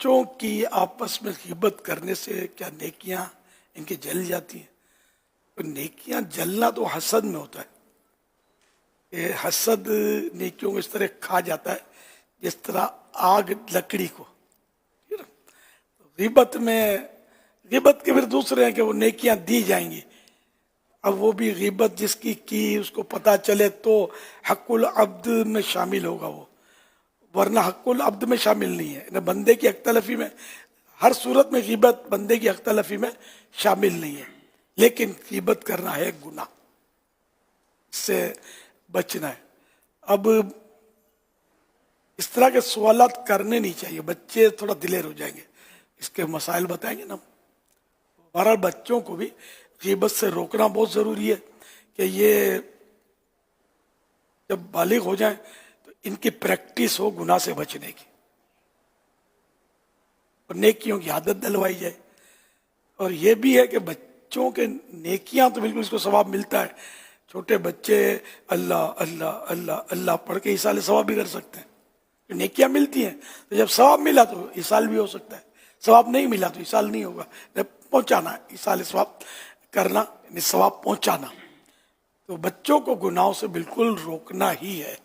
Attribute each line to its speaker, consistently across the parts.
Speaker 1: بچوں کی آپس میں غیبت کرنے سے کیا نیکیاں ان کی جل جاتی ہیں؟ تو نیکیاں جلنا تو حسد میں ہوتا ہے. کہ حسد نیکیوں کو اس طرح کھا جاتا ہے جس طرح آگ لکڑی کو. غیبت کے پھر دوسرے ہیں کہ وہ نیکیاں دی جائیں گی. اب وہ بھی غیبت جس کی اس کو پتہ چلے تو حق العبد میں شامل ہوگا وہ، ورنہ حق العبد میں شامل نہیں ہے. بندے کی حق تلفی میں ہر صورت میں غیبت بندے کی حق تلفی میں شامل نہیں ہے، لیکن غیبت کرنا ہے گناہ، اس سے بچنا ہے. اب اس طرح کے سوالات کرنے نہیں چاہیے، بچے تھوڑا دلیر ہو جائیں گے. اس کے مسائل بتائیں گے نا. بہرحال بچوں کو بھی غیبت سے روکنا بہت ضروری ہے کہ یہ جب بالغ ہو جائیں تو ان کی پریکٹس ہو گناہ سے بچنے کی، اور نیکیوں کی عادت دلوائی جائے. اور یہ بھی ہے کہ بچوں کے نیکیاں تو بالکل اس کو ثواب ملتا ہے. چھوٹے بچے اللہ اللہ اللہ اللہ پڑھ کے ایصال ثواب بھی کر سکتے ہیں. نیکیاں ملتی ہیں تو جب ثواب ملا تو ایصال بھی ہو سکتا ہے، ثواب نہیں ملا تو ایصال نہیں ہوگا. پہنچانا ہے ایصال ثواب کرنا، یعنی ثواب پہنچانا. تو بچوں کو گناہوں سے بالکل روکنا ہی ہے،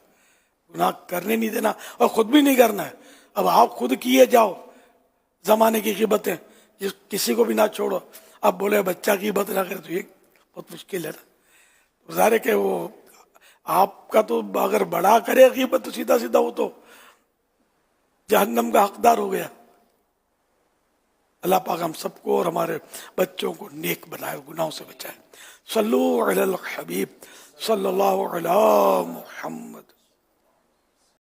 Speaker 1: گناہ کرنے نہیں دینا، اور خود بھی نہیں کرنا ہے. اب آپ خود کیے جاؤ زمانے کی غیبتیں، جس کسی کو بھی نہ چھوڑو. اب بولے بچہ غیبت نہ کرے تو یہ بہت مشکل ہے نا. ظاہر ہے کہ وہ آپ کا تو اگر بڑا کرے غیبت تو سیدھا سیدھا وہ تو جہنم کا حقدار ہو گیا. اللہ پاک ہم سب کو اور ہمارے بچوں کو نیک بنائے، گناہوں سے بچائے. صلو علی الحبیب صلی اللہ علی محمد.